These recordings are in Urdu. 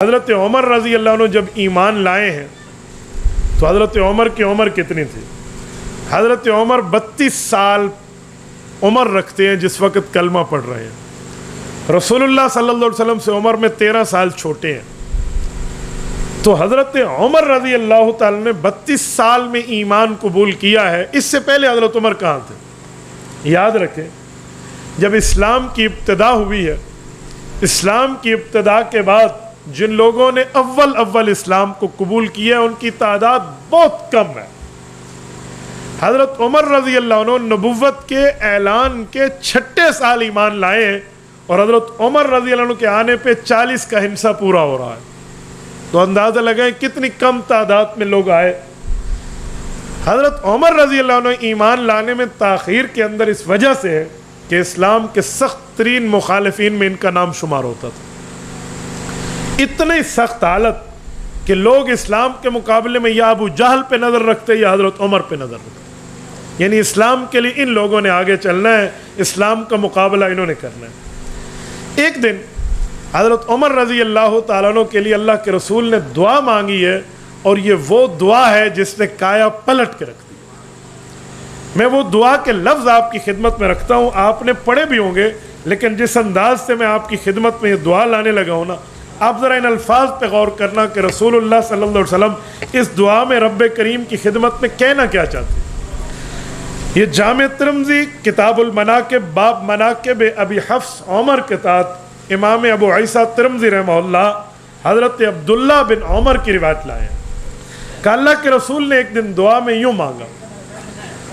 حضرت عمر رضی اللہ عنہ جب ایمان لائے ہیں تو حضرت عمر کی عمر کتنی تھی؟ حضرت عمر 32 سال عمر رکھتے ہیں جس وقت کلمہ پڑھ رہے ہیں. رسول اللہ صلی اللہ علیہ وسلم سے عمر میں 13 سال چھوٹے ہیں. تو حضرت عمر رضی اللہ تعالی نے 32 سال میں ایمان قبول کیا ہے. اس سے پہلے حضرت عمر کہاں تھے؟ یاد رکھیں، جب اسلام کی ابتدا ہوئی ہے، اسلام کی ابتدا کے بعد جن لوگوں نے اول اسلام کو قبول کیا ان کی تعداد بہت کم ہے. حضرت عمر رضی اللہ عنہ نبوت کے اعلان کے 6 سال ایمان لائے ہیں اور حضرت عمر رضی اللہ عنہ کے آنے پہ 40 کا ہنسا پورا ہو رہا ہے. تو اندازہ لگائیں کتنی کم تعداد میں لوگ آئے. حضرت عمر رضی اللہ عنہ ایمان لانے میں تاخیر کے اندر اس وجہ سے ہے کہ اسلام کے سخت ترین مخالفین میں ان کا نام شمار ہوتا تھا. اتنی سخت حالت کہ لوگ اسلام کے مقابلے میں یا ابو جہل پہ نظر رکھتے یا حضرت عمر پہ نظر رکھتے. یعنی اسلام کے لیے ان لوگوں نے آگے چلنا ہے، اسلام کا مقابلہ انہوں نے کرنا ہے. ایک دن حضرت عمر رضی اللہ تعالیٰ عنہ کے لیے اللہ کے رسول نے دعا مانگی ہے، اور یہ وہ دعا ہے جس نے کایا پلٹ کے رکھ دی. میں وہ دعا کے لفظ آپ کی خدمت میں رکھتا ہوں، آپ نے پڑھے بھی ہوں گے، لیکن جس انداز سے میں آپ کی خدمت میں یہ دعا لانے لگا ہوں نا، آپ ذرا ان الفاظ پہ غور کرنا کہ رسول اللہ صلی اللہ علیہ وسلم اس دعا میں رب کریم کی خدمت میں کہنا کیا چاہتے ہیں. یہ جامع ترمذی کتاب المناقب باب مناقب ابی حفص عمر کے تحت امام ابو عیسیٰ ترمذی رحمہ اللہ حضرت عبداللہ بن عمر کی روایت لائے ہیں کہ اللہ کے رسول نے ایک دن دعا میں یوں مانگا.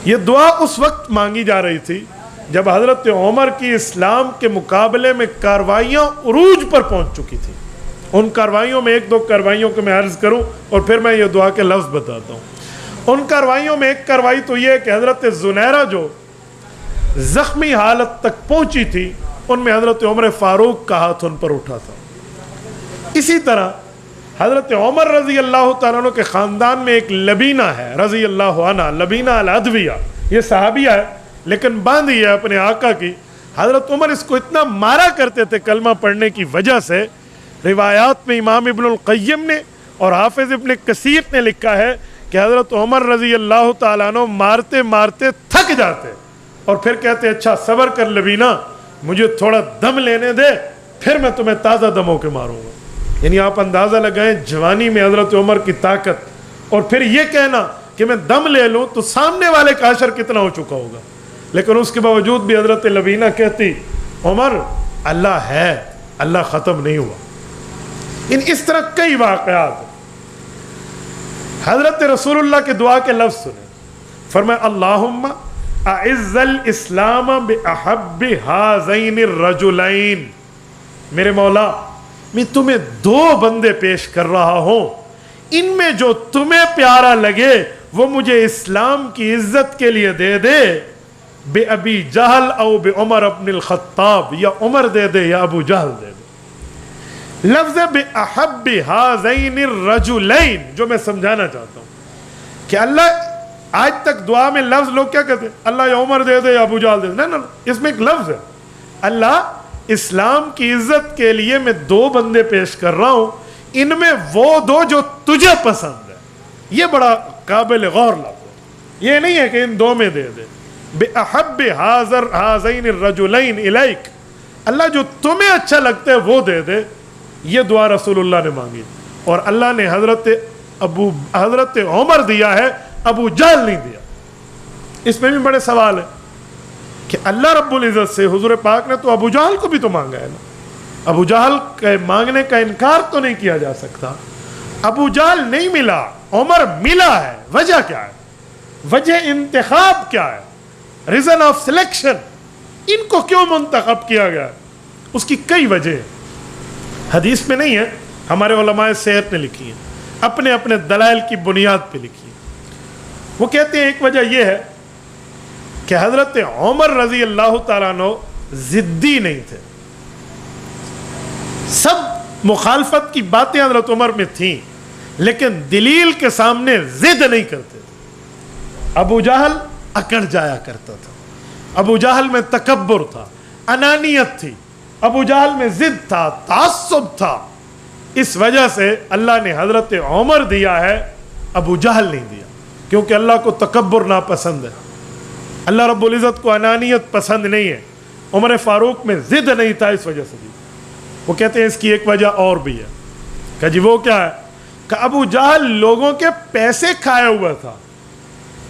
یہ دعا اس وقت مانگی جا رہی تھی جب حضرت عمر کی اسلام کے مقابلے میں کاروائیاں عروج پر پہنچ چکی تھی. ان کاروائیوں میں 1-2 کاروائیوں کو میں عرض کروں اور پھر میں یہ دعا کے لفظ بتاتا ہوں. ان کاروائیوں میں ایک کاروائی تو یہ ہے کہ حضرت زنیرہ جو زخمی حالت تک پہنچی تھی، ان میں حضرت عمر فاروق کا ہاتھ ان پر اٹھا تھا. اسی طرح حضرت عمر رضی اللہ تعالیٰ عنہ کے خاندان میں ایک لبینہ ہے رضی اللہ عنہ، لبینہ العدویہ. یہ صحابیہ ہے لیکن باندھی ہے اپنے آقا کی. حضرت عمر اس کو اتنا مارا کرتے تھے کلمہ پڑھنے کی وجہ سے. روایات میں امام ابن القیم نے اور حافظ ابن کثیر نے لکھا ہے کہ حضرت عمر رضی اللہ تعالیٰ عنہ مارتے مارتے تھک جاتے اور پھر کہتے اچھا صبر کر لبینہ، مجھے تھوڑا دم لینے دے، پھر میں تمہیں تازہ دم ہو کے ماروں گا. یعنی آپ اندازہ لگائیں جوانی میں حضرت عمر کی طاقت، اور پھر یہ کہنا کہ میں دم لے لوں تو سامنے والے کا حشر کتنا ہو چکا ہوگا. لیکن اس کے باوجود بھی حضرت لبینہ کہتی عمر اللہ ہے، اللہ ختم نہیں ہوا. اس طرح کئی واقعات. حضرت رسول اللہ کے دعا کے لفظ سنیں. فرمایا اللہم اعز الاسلام باحب ہذین الرجلین. میرے مولا میں تمہیں 2 بندے پیش کر رہا ہوں، ان میں جو تمہیں پیارا لگے وہ مجھے اسلام کی عزت کے لیے دے دے. بے ابی جہل او بے عمر ابن الخطاب، یا عمر دے دے یا ابو جہل دے دے. لفظ بے احب ہذین الرجلین جو میں سمجھانا چاہتا ہوں کہ اللہ آج تک دعا میں لفظ لوگ کیا کہتے ہیں اللہ یا عمر دے دے یا ابو جہل دے دے. نہیں، اس میں ایک لفظ ہے اللہ اسلام کی عزت کے لیے میں 2 بندے پیش کر رہا ہوں، ان میں وہ 2 جو تجھے پسند ہے. یہ بڑا قابل غور لفظ ہے. یہ نہیں ہے کہ ان 2 میں دے دے. بے احب ہذین الرجلین الیک، اللہ جو تمہیں اچھا لگتا ہے وہ دے دے. یہ دعا رسول اللہ نے مانگی اور اللہ نے حضرت عمر دیا ہے، ابو جہل نہیں دیا. اس میں بھی بڑے سوال ہے کہ اللہ رب العزت سے حضور پاک نے تو ابو جہل کو بھی تو مانگا ہے نا. ابو جہل کے مانگنے کا انکار تو نہیں کیا جا سکتا. ابو جہل نہیں ملا، عمر ملا ہے. وجہ کیا ہے؟ وجہ انتخاب کیا ہے؟ Reason of selection. ان کو کیوں منتخب کیا گیا؟ اس کی کئی وجہ ہیں. حدیث میں نہیں ہے، ہمارے علماء سیرت نے لکھی ہے، اپنے اپنے دلائل کی بنیاد پہ لکھی ہے. وہ کہتے ہیں ایک وجہ یہ ہے کہ حضرت عمر رضی اللہ تعالیٰ عنہ ضدی نہیں تھے. سب مخالفت کی باتیں حضرت عمر میں تھیں لیکن دلیل کے سامنے ضد نہیں کرتے تھے. ابو جہل اکڑ جایا کرتا تھا، ابو جہل میں تکبر تھا، انانیت تھی، ابو جہل میں ضد تھا، تعصب تھا. اس وجہ سے اللہ نے حضرت عمر دیا ہے، ابو جہل نہیں دیا، کیونکہ اللہ کو تکبر ناپسند ہے، اللہ رب العزت کو انانیت پسند نہیں ہے۔ عمر فاروق میں ضد نہیں تھا، اس وجہ سے دی۔ وہ کہتے ہیں اس کی ایک وجہ اور بھی ہے، کہ جی وہ کیا ہے، کہ ابو جہل لوگوں کے پیسے کھایا ہوا تھا،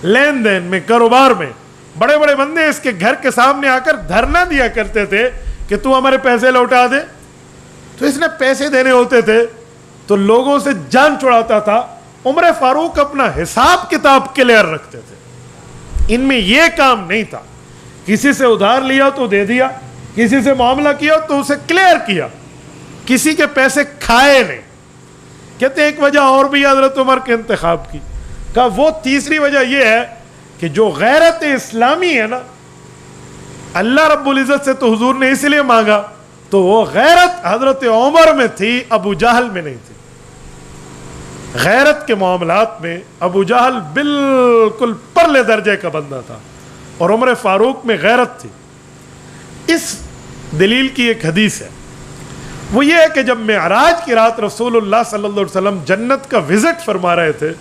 لین دین میں، کاروبار میں۔ بڑے بڑے بندے اس کے گھر کے سامنے آ کر دھرنا دیا کرتے تھے کہ تو ہمارے پیسے لوٹا دے، تو اس نے پیسے دینے ہوتے تھے تو لوگوں سے جان چھڑاتا تھا۔ عمر فاروق اپنا حساب کتاب کلیئر رکھتے تھے، ان میں یہ کام نہیں تھا کسی سے ادھار لیا تو دے دیا، کسی سے معاملہ کیا تو اسے کلیئر کیا، کسی کے پیسے کھائے نہیں۔ کہتے ہیں ایک وجہ اور بھی حضرت عمر کے انتخاب کی، کہا وہ تیسری وجہ یہ ہے کہ جو غیرت اسلامی ہے نا، اللہ رب العزت سے تو حضور نے اس لیے مانگا، تو وہ غیرت حضرت عمر میں تھی، ابو جہل میں نہیں تھی۔ غیرت کے معاملات میں ابو جہل بالکل پرلے درجے کا بندہ تھا، اور عمر فاروق میں غیرت تھی۔ اس دلیل کی ایک حدیث ہے، وہ یہ ہے کہ جب معراج کی رات رسول اللہ صلی اللہ علیہ وسلم جنت کا وزٹ فرما رہے تھے،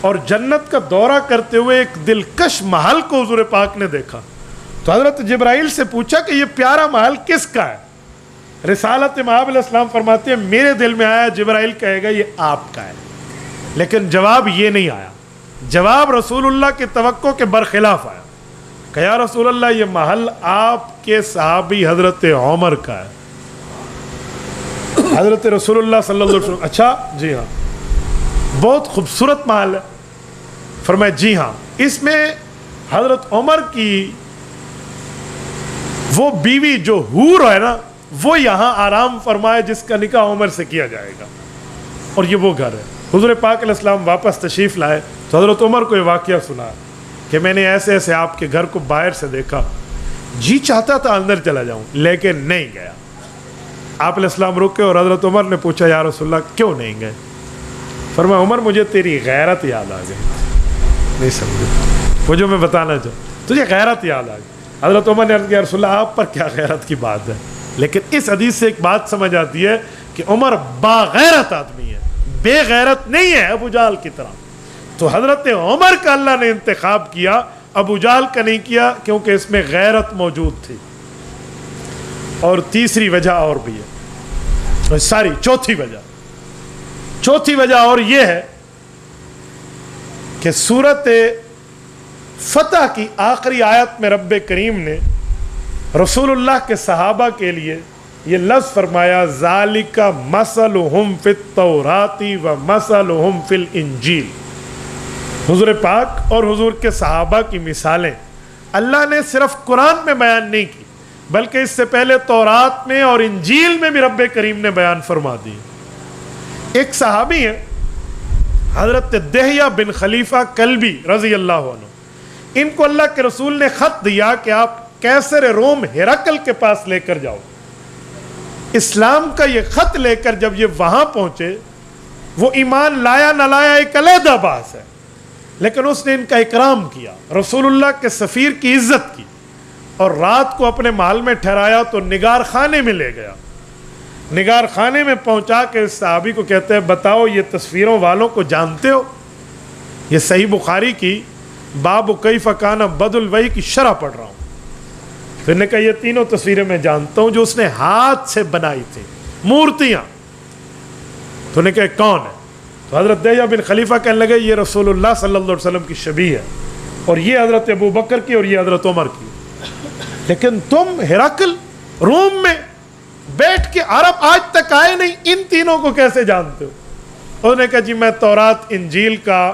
اور جنت کا دورہ کرتے ہوئے ایک دلکش محل کو حضور پاک نے دیکھا، تو حضرت جبرائیل سے پوچھا کہ یہ پیارا محل کس کا ہے؟ رسالت مآب علیہ السلام فرماتے ہیں میرے دل میں آیا جبرائیل کہے گا یہ آپ کا ہے، لیکن جواب یہ نہیں آیا، جواب رسول اللہ کی توقع کے برخلاف آیا کہ یا رسول اللہ یہ محل آپ کے صحابی حضرت عمر کا ہے۔ حضرت رسول اللہ صلی اللہ علیہ وسلم اچھا جی ہاں بہت خوبصورت محل ہے، فرمایا جی ہاں، اس میں حضرت عمر کی وہ بیوی جو حور ہے نا، وہ یہاں آرام فرمائے جس کا نکاح عمر سے کیا جائے گا، اور یہ وہ گھر ہے۔ حضور پاک علیہ السلام واپس تشریف لائے تو حضرت عمر کو یہ واقعہ سنا کہ میں نے ایسے ایسے آپ کے گھر کو باہر سے دیکھا، جی چاہتا تھا اندر چلا جاؤں لیکن نہیں گیا۔ آپ علیہ السلام رکے اور حضرت عمر نے پوچھا یا رسول اللہ کیوں نہیں گئے؟ فرمایا عمر مجھے تیری غیرت یاد آ گئی۔ نہیں سمجھے وہ جو میں بتانا چاہوں، تجھے غیرت یاد آ گئی۔ حضرت عمر نے عرض کیا رسول اللہ آپ پر کیا غیرت کی بات ہے، لیکن اس حدیث سے ایک بات سمجھ آتی ہے کہ عمر باغیرت آدمی ہے، بے غیرت نہیں ہے ابو جہل کی طرح۔ تو حضرت عمر کا اللہ نے انتخاب کیا، ابو جہل کا نہیں کیا، کیونکہ اس میں غیرت موجود تھی۔ اور تیسری وجہ اور بھی ہے، چوتھی وجہ اور یہ ہے کہ سورت فتح کی آخری آیت میں رب کریم نے رسول اللہ کے صحابہ کے لیے یہ لفظ فرمایا ذالک مثلہم فی التوراۃ و مثلہم فی الانجیل۔ حضور پاک اور حضور کے صحابہ کی مثالیں اللہ نے صرف قرآن میں بیان نہیں کی، بلکہ اس سے پہلے تورات میں اور انجیل میں بھی رب کریم نے بیان فرما دی۔ ایک صحابی ہیں حضرت دہیہ بن خلیفہ کلبی رضی اللہ عنہ، ان کو اللہ کے رسول نے خط دیا کہ آپ کیسر روم ہرقل کے پاس لے کر جاؤ۔ اسلام کا یہ خط لے کر جب یہ وہاں پہنچے، وہ ایمان لایا نہ لایا ایک علیحدہ بحث ہے، لیکن اس نے ان کا اکرام کیا، رسول اللہ کے سفیر کی عزت کی، اور رات کو اپنے محل میں ٹھہرایا تو نگار خانے میں لے گیا۔ نگار خانے میں پہنچا کے اس صحابی کو کہتے ہیں بتاؤ یہ تصویروں والوں کو جانتے ہو؟ یہ صحیح بخاری کی باب کیف کان بدء الوحی کی شرح پڑھ رہا ہوں۔ پھر نے کہا یہ تینوں تصویریں میں جانتا ہوں جو اس نے ہاتھ سے بنائی تھی، مورتیاں۔ تو نے کہا کون ہے؟ تو حضرت دہیہ بن خلیفہ کہنے لگے یہ رسول اللہ صلی اللہ علیہ وسلم کی شبیہ ہے، اور یہ حضرت ابو بکر کی اور یہ حضرت عمر کی۔ لیکن تم ہرقل روم میں بیٹھ کے عرب آج تک آئے نہیں، ان تینوں کو کیسے جانتے ہو؟ انہوں نے کہا جی میں تورات انجیل کا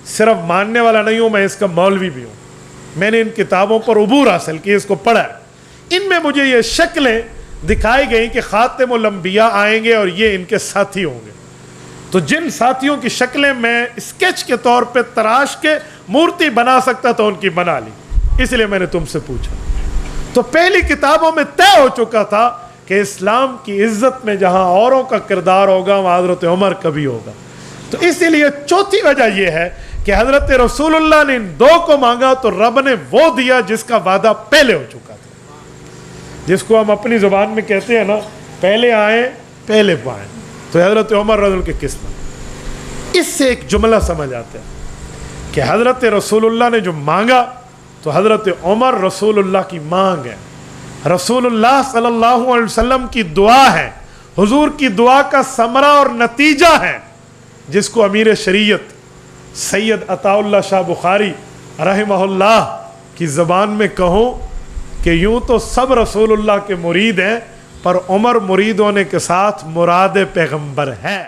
صرف ماننے والا نہیں ہوں، میں اس کا مولوی بھی ہوں، میں نے ان کتابوں پر عبور حاصل کی، اس کو پڑھا ہے۔ ان میں مجھے یہ شکلیں دکھائی گئیں کہ خاتم الانبیاء آئیں گے اور یہ ان کے ساتھی ہوں گے، تو جن ساتھیوں کی شکلیں میں اسکیچ کے طور پہ تراش کے مورتی بنا سکتا تھا ان کی بنا لی، اس لیے میں نے تم سے پوچھا۔ تو پہلی کتابوں میں طے ہو چکا تھا کہ اسلام کی عزت میں جہاں اوروں کا کردار ہوگا وہاں حضرت عمر کا بھی ہوگا۔ تو اسی لیے چوتھی وجہ یہ ہے کہ حضرت رسول اللہ نے ان دو کو مانگا تو رب نے وہ دیا جس کا وعدہ پہلے ہو چکا تھا، جس کو ہم اپنی زبان میں کہتے ہیں نا پہلے آئیں پہلے پائیں۔ تو حضرت عمر رضی اللہ عنہ کی قسمت. اس سے ایک جملہ سمجھ آتا ہے کہ حضرت رسول اللہ نے جو مانگا تو حضرت عمر رسول اللہ کی مانگ ہے, رسول اللہ صلی اللہ علیہ وسلم کی دعا ہے, حضور کی دعا کا ثمرہ اور نتیجہ ہے, جس کو امیر شریعت سید عطا اللہ شاہ بخاری رحمہ اللہ کی زبان میں کہوں کہ یوں تو سب رسول اللہ کے مرید ہیں, پر عمر مرید ہونے کے ساتھ مراد پیغمبر ہے.